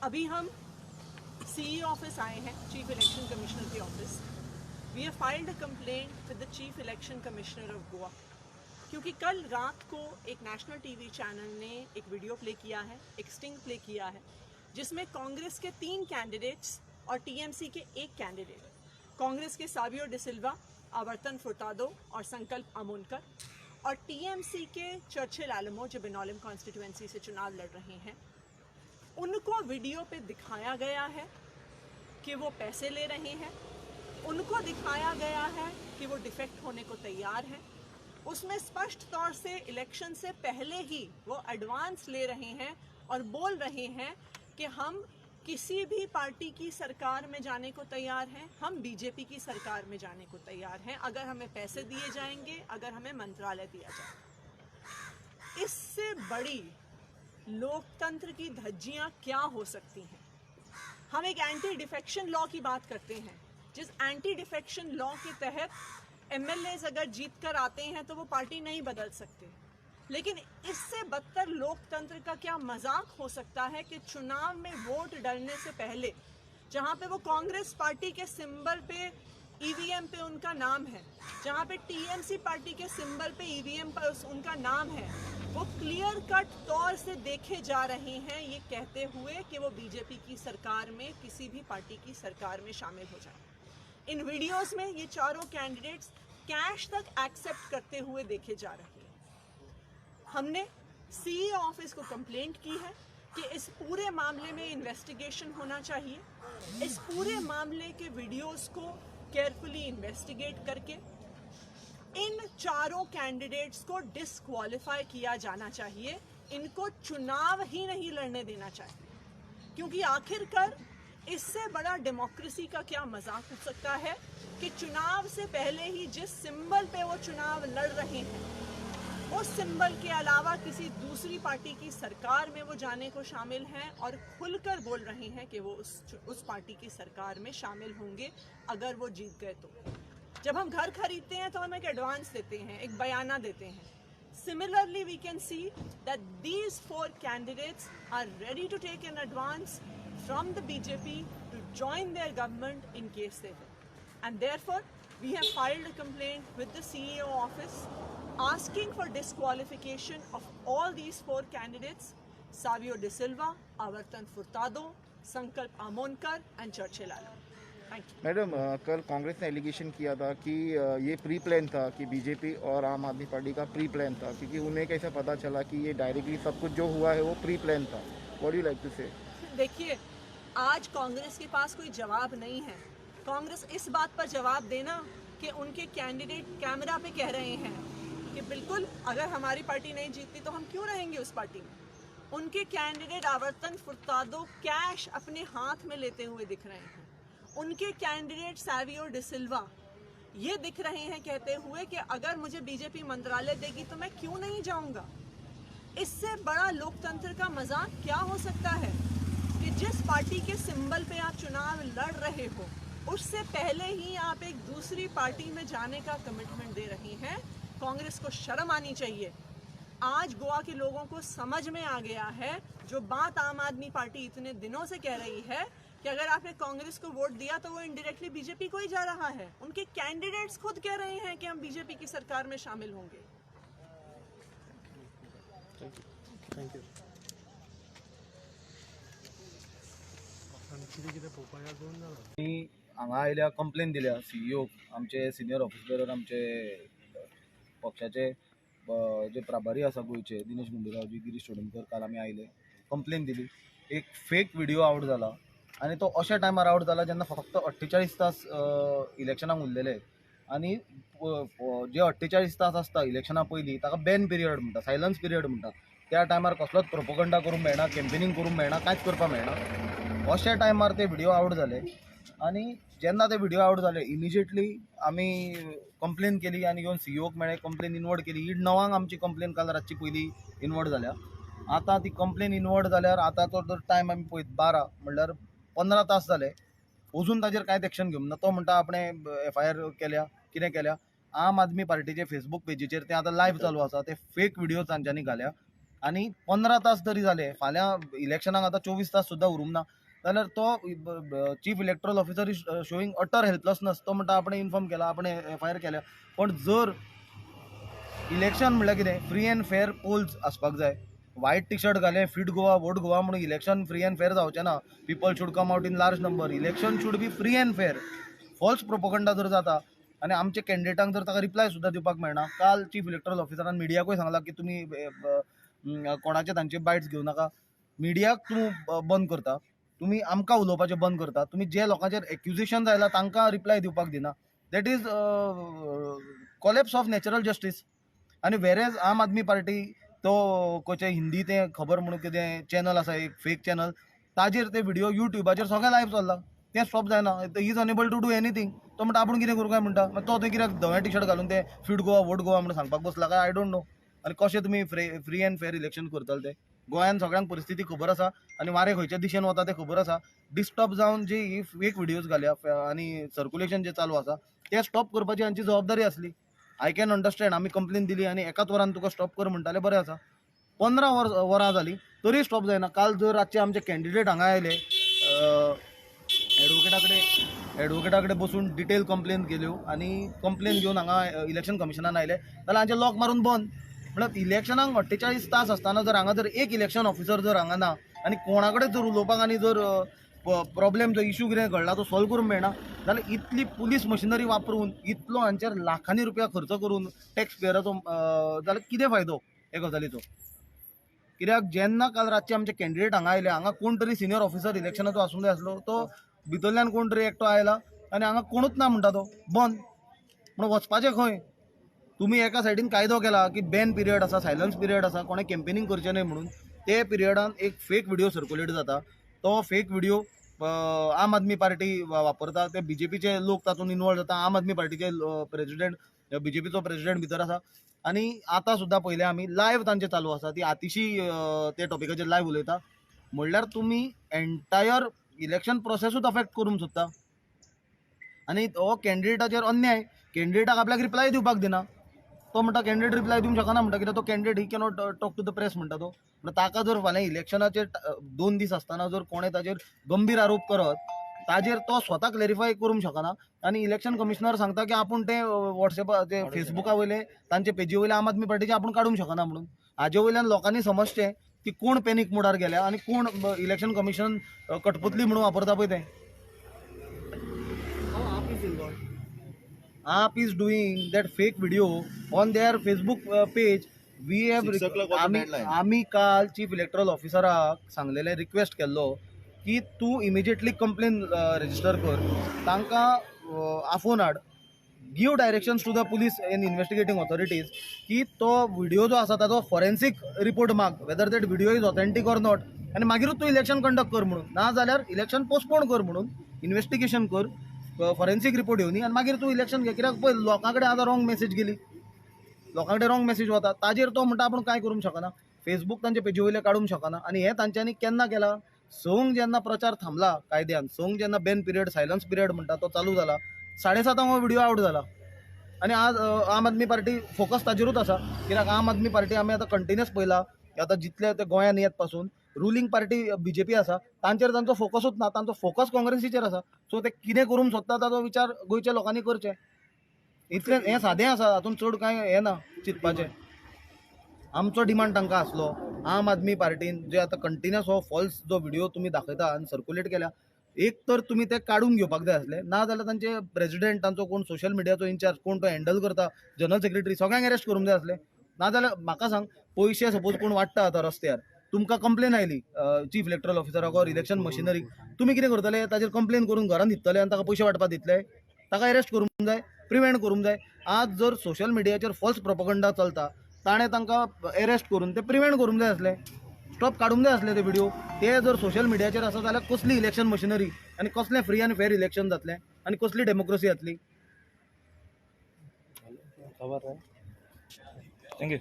अभी हम CE office आए हैं, चीफ इलेक्शन कमिश्नर के office. We have filed a complaint with the chief election commissioner of Goa, क्योंकि कल रात को एक नेशनल टीवी चैनल ने एक वीडियो प्ले किया है, एक स्टिंग प्ले किया है, जिसमें कांग्रेस के 3 कैंडिडेट्स और टीएमसी के 1 कैंडिडेट, कांग्रेस के सावियो डिसिल्वा, आवर्तन फुर्तादो और संकल्प अमोनकर, और टीएमसी के चर्चिल आलमो जो बिनोलिम कॉन्स्टिट्यूएंसी से चुनाव लड़ रहे हैं, उनको वीडियो पे दिखाया गया है कि वो पैसे ले रहे हैं। उनको दिखाया गया है कि वो डिफेक्ट होने को तैयार हैं। उसमें स्पष्ट तौर से इलेक्शन से पहले ही वो एडवांस ले रहे हैं और बोल रहे हैं कि हम किसी भी पार्टी की सरकार में जाने को तैयार हैं, हम बीजेपी की सरकार में जाने को तैयार हैं अगर हमें पैसे दिए जाएंगे, अगर हमें मंत्रालय दिया जाए। इससे बड़ी लोकतंत्र की धज्जियां क्या हो सकती हैं? हम एक एंटी डिफेक्शन लॉ की बात करते हैं, जिस एंटी डिफेक्शन लॉ के तहत एमएलएज अगर जीत कर आते हैं तो वो पार्टी नहीं बदल सकते। लेकिन इससे बदतर लोकतंत्र का क्या मजाक हो सकता है कि चुनाव में वोट डालने से पहले, जहां पे वो कांग्रेस पार्टी के सिंबल पे ईवीएम पे उनका नाम है, जहां पे टीएमसी पार्टी के सिंबल पे ईवीएम पर उनका नाम है, वो क्लियर कट तौर से देखे जा रहे हैं ये कहते हुए कि वो बीजेपी की सरकार में, किसी भी पार्टी की सरकार में शामिल हो जाए। इन वीडियोस में ये चारों कैंडिडेट्स कैश तक एक्सेप्ट करते हुए देखे जा रहे हैं। हमने सीई ऑफिस को कंप्लेंट की है कि इस पूरे मामले में इन्वेस्टिगेशन होना चाहिए। इस पूरे मामले के वीडियोस को केयरफुली इन्वेस्टिगेट करके इन चारों कैंडिडेट्स को डिस्क्वालीफाई किया जाना चाहिए। इनको चुनाव ही नहीं लड़ने देना चाहिए, क्योंकि आखिरकार इससे बड़ा डेमोक्रेसी का क्या मजाक हो सकता है कि चुनाव से पहले ही जिस सिंबल पे वो चुनाव लड़ रहे हैं, उस सिंबल के अलावा किसी दूसरी पार्टी की सरकार में वो जाने को शामिल हैं और खुलकर बोल रहे हैं कि वो उस पार्टी की सरकार में शामिल होंगे अगर वो जीत गए तो। जब हम घर खरीदते हैं तो हम एक एडवांस देते हैं, एक बयाना देते हैं। Similarly, we can see that these 4 candidates are ready to take an advance from the BJP to join their government in case they win. And therefore, we have filed a complaint with the CEO office asking for disqualification of all these 4 candidates, Savio De Silva, Avartan Furtado, Sankalp Amonkar and Churchill Alam. Thank you. Madam, कल कांग्रेस ने allegation KIA था कि ये pre plan था, कि BJP और आम आदमी party का प्री प्लान था, क्योंकि उन्हें कैसे पता चला कि ये डायरेक्टली सब कुछ जो हुआ है वो प्री प्लान था। What do you like to say? देखिए, आज कांग्रेस के पास कोई जवाब नहीं है। कांग्रेस इस बात पर जवाब देना कि उनके कैंडिडेट कैमरा पे कह रहे हैं कि बिल्कुल अगर हमारी पार्टी नहीं जीतती तो हम क्यों रहेंगे उस पार्टी में। उनके कैंडिडेट आवर्तन फुर्तादो कैश अपने हाथ में लेते हुए दिख रहे हैं। उनके कैंडिडेट सावियो डिसिल्वा ये दिख रहे हैं कहते हुए कि अगर मुझे बीजेपी मंत्रालय देगी तो मैं क्यों नहीं जाऊंगा। इससे बड़ा लोकतंत्र का मजाक क्या हो सकता है कि जिस पार्टी के सिंबल पे आप चुनाव लड़ रहे हो, उससे पहले ही आप एक दूसरी पार्टी में जाने का कमिटमेंट दे रही हैं। कांग्रेस को शर्म आनी चाहिए। आज गोवा के लोगों को समझ में आ गया है जो बात आम आदमी पार्टी इतने दिनों से कह रही है कि अगर आपने कांग्रेस को वोट दिया तो वो इनडायरेक्टली बीजेपी को ही जा रहा है। उनके कैंडिडेट्स खुद कह रहे हैं कि हम बीजेपी की सरकार में शामिल होंगे। Thank you. हांगा आयल्या कंप्लेन दिल्या सीईओ, आमचे सिनियर ऑफिसर, आमचे पक्षाचे जे प्रभारी आसा गोयचे दिनेश गुंडूरावजी, गिरीश चोडणकर, काल आमी आयले, कंप्लेन दिली। एक फेक व्हिडिओ आउट जाला आणि तो अशा टायमार आउट जाला जेन्ना फक्त 48 तास इलेक्शनाक उरलेले, आणि जे 48 तास आसता इलेक्शना पयलीं ताका बॅन पिरियड म्हणटा, सायलन्स पिरियड म्हणटा। त्या टायमार कसलोच प्रोपोगंडा करूंक मेळना, कॅम्पेनिंग करूंक मेळना, कांयच करपाक मेळना। अशा टायमार ते व्हिडिओ आउट जाले, आणि जेन्ना ते व्हिडिओ आउट जाले इमिजिएटली आमी कंप्लेन केली आणि येवन सीईओक मेळ्ळे, कंप्लेन इनवर्ड केली। ही 9 आमची कंप्लेन काल रातची पयली इनवर्ड जाल्या। आता ती कंप्लेन इनवर्ड जाल्यार आता तो टायम आमी पळयत 12 म्हणल्यार 15 तास जाले, अजून ताजेर कांयच एक्शन घेवंक ना। तो म्हणटा आपणें FIR केल्या, कितें केल्या। आम आदमी पार्टीचे फेसबूक पेजीचेर ते आतां लायव्ह चालू आसा, ते फेक व्हिडिओ तांच्यांनी घाल्या। आनी 15 तास तरी जाले, फाल्यां इलेक्शनाक आतां 24 तास सुद्दां उरूंक ना, जाल्यार तो chief electoral officer is showing utter helplessness. तो म्हणटा आपण इन्फॉर्म केला, आपण FIR केल्या. पण जर इलेक्शन म्हणल्यार कितें, फ्री एंड फेअर पोल्स आसपाक जाय. व्हाईट टी शर्ट घाले, फिट गोवा, वोट गोवा म्हणून इलेक्शन फ्री एंड फेअर जावचें ना. People should come out in large number. Election should be free and fair. False propaganda जर जाता आनी आमच्या कॅन्डिडेटांक जर ताका रिप्लाय सुद्दां दिवपाक मेळना. काल चीफ इलेक्टोरल ऑफिसरान मिडियाकूय सांगलां की तुमी कोणाचे तांचे बायट्स घेवं नाका. मिडियाक तूं बंद करता, तुमी आमकां उलोवपाचें बंद करता, तुमी जे लोकांचेर एक्युजेशन आयलां तांकां रिप्लाय दिवपाक दिना. That is collapse of natural justice. आनी वेरेज आम आदमी पार्टी तो खंयचे हिंदी ते खबर म्हणून कितें चॅनल आसा, एक फेक चॅनल, ताजेर ते व्हिडिओ युट्यूबाचेर सगळें लायव्ह चल्ला. तें स्टॉप जायना. He is unable to do anything. तो म्हणटा आपूण कितें करूं काय म्हणटा. मागीर तो थंय कित्याक धवें टी शर्ट घालून ते फिट गोवा, वोट गोवा म्हणून सांगपाक बसला काय, आय डोंट नो. आनी कशें तुमी फ्री एंड फेअर इलेक्शन करतले ते. गोंयान सगळ्यांक परिस्थिती खबर आसा आनी वारें खंयच्या दिशेन वता तें खबर आसा. डिस्टर्ब जावन जी फेक व्हिडिओज घाल्या आनी सर्क्युलेशन जें चालू आसा तें स्टॉप करपाची हांची जबाबदारी आसली. आय कॅन अंडरस्टँड, आमी कंप्लेन दिली आनी एकाच वरान तुका स्टॉप कर म्हणटाले, बरें आसा. 15 वरां जालीं तरी स्टॉप जायना. काल जर रातचे आमचे कॅन्डिडेट हांगा आयले, एडवोकेटा कडेन बसून डिटेल कंप्लेन केल्यो आनी कंप्लेन घेवन हांगा इलेक्शन कमिशनान आयले, जाल्यार हांचे लॉक मारून बंद. म्हणल्यार इलेक्शनाक 48 तास आसतना जर हांगा जर एक इलेक्शन ऑफिसर जर हांगा ना आनी कोणा कडेन जर उलोवपाक आनी जर प्रॉब्लेम जो इशू कितें घडला तो सॉल्व करूंक मेळना, जाल्यार इतली पुलीस मशिनरी वापरून, इतलो हांचेर लाखांनी रुपया खर्च करून टॅक्स पेयराचो, जाल्यार कितें फायदो हे गजालीचो. कित्याक जेन्ना काल रातचे आमचे कॅन्डिडेट हांगा आयले, हांगा कोण तरी सिनियर ऑफिसर इलेक्शनाचो आसूंक जाय आसलो, तो भितरल्यान कोण तरी एकटो आयला आनी हांगा कोणूच ना म्हणटा तो बंद. म्हणून वचपाचें खंय. तुमी एका सायडीन कायदो केला की बॅन पिरियड आसा, सायलन्स पिरियड आसा, कोणें कॅम्पेनींग करचें न्हय म्हणून. ते पिरियडान एक फेक व्हिडिओ सर्क्युलेट जाता. तो फेक व्हिडिओ आम आदमी पार्टी वापरता. ते BJPचे लोक तातूंत इनवॉल्व जाता. आम आदमी पार्टीचे प्रेसिडेंट, BJPचो प्रेसिडेंट भितर आसा. आनी आतां सुद्दां पयले आमी लायव्ह तांचे चालू आसा. ती आतिशी ते टॉपिकाचेर लायव्ह उलयता. म्हणल्यार तुमी एंटायर इलेक्शन प्रोसेसूच अफेक्ट करूंक सोदता. आनी हो कॅन्डिडेटाचेर अन्याय. कॅन्डिडेटाक आपल्याक रिप्लाय दिवपाक दिना. तो म्हणटा कॅन्डिडेट रिप्लाय दिवंक शकना म्हणटा, कित्याक तो candidate he cannot talk to the press म्हणटा तो. ताका जर फाल्यां इलेक्शनाचे 2 दीस आसतना जर कोणें ताजेर गंभीर आरोप करत, ताजेर तो स्वता क्लॅरिफाय करूंक शकना. आनी इलेक्शन कमिशनर सांगता की आपूण ते वॉट्सॅपा, ते फेसबुका वयले तांचे पेजी वयले आम आदमी पार्टीचे आपूण काडूंक शकना म्हणून. हाजे वयल्यान लोकांनी समजचें की कोण पॅनीक मोडार गेल्या आनी कोण इलेक्शन कमिशन कठपुतली म्हणून वापरता पळय तें. AAP is doing that fake video on their Facebook page. We have आम्ही काल चीफ इलेक्टोरल ऑफिसराक सांगलेले, रिक्वेस्ट केल्लो की तूं इमिजिएटली कंप्लेन रजिस्टर कर, तांकां आफोवन हाड, give directions to the police and investigating authorities की तो व्हिडिओ जो आसा ताचो फॉरेन्सीक रिपोर्ट माग, whether that video is authentic or not, आनी मागीरूच तूं इलेक्शन कंडक्ट कर म्हणून. ना जाल्यार इलेक्शन पोस्टपोन कर म्हणून, इन्व्हेस्टिगेशन कर, फॉरेन्सीक रिपोर्ट येवनी आनी मागीर तूं इलेक्शन घे. कित्याक पळय लोकां कडेन आतां रॉंग मेसेज गेली, लोकां कडेन रॉंग मेसेज वता, ताजेर तो म्हणटा आपूण कांय करूंक शकना, फेसबूक तांचे पेजी वयले काडूंक शकना. आनी हें तांच्यांनी केन्ना केलां, संक जेन्ना प्रचार थांबला कायद्यान, संक जेन्ना बॅन पिरियड, सायलन्स पिरियड म्हणटा तो चालू जाला, 7:30 हो व्हिडिओ आउट जाला. आनी आज आम आदमी पार्टी फोकस ताजेरूच आसा. कित्याक आम आदमी पार्टी आमी आतां कंटिन्युअस पयला, आतां जितले ते गोंयान येत पासून रुलींग पार्टी BJP आसा, तांचेर तांचो फोकसूच ना, तांचो फोकस काँग्रेसीचेर आसा. सो ते कितें करूंक सोदता ताचो विचार गोंयच्या लोकांनी करचे. इतलें हें सादें आसा, हातूंत चड कांय हें ना चिंतपाचें. आमचो डिमांड तांकां आसलो, आम आदमी पार्टीन जे आतां कंटिन्युअस हो फॉल्स जो व्हिडिओ तुमी दाखयता आनी सर्क्युलेट केल्या, एक तर तुमी ते काडून घेवपाक जाय आसले, ना जाल्यार तांचे प्रेसिडेंट, तांचो कोण सोशल मिडियाचो इन्चार्ज, कोण तो हँडल करता, जनरल सेक्रेटरी, सगळ्यांक अरेस्ट करूंक जाय आसले. ना जाल्यार म्हाका सांग, पयशे सपोज कोण वाडटा आतां रस्त्यार, तुमकां कंप्लेन आयली चीफ इलेक्टोरल ऑफिसराक ऑर इलेक्शन मशिनरीक, तुमी कितें करतले, ताजेर कंप्लेन करून घरान न्हिदतले आनी ताका पयशे वाटपाक दितले. ताका अरेस्ट करूंक जाय, प्रिव्हेंट करूंक जाय. आज जर सोशल मिडियाचेर फॉल्स प्रोपोगंडा चलता, ताणें तांकां अरेस्ट करून ते प्रिव्हेंट करूंक जाय आसले, स्टॉप काडूंक जाय आसले ते व्हिडिओ. ते जर सोशल मिडियाचेर आसा जाल्यार कसली इलेक्शन मशिनरी आनी कसलें फ्री आनी फेअर इलेक्शन जातलें आनी कसली डेमोक्रेसी जातली. थँक्यू.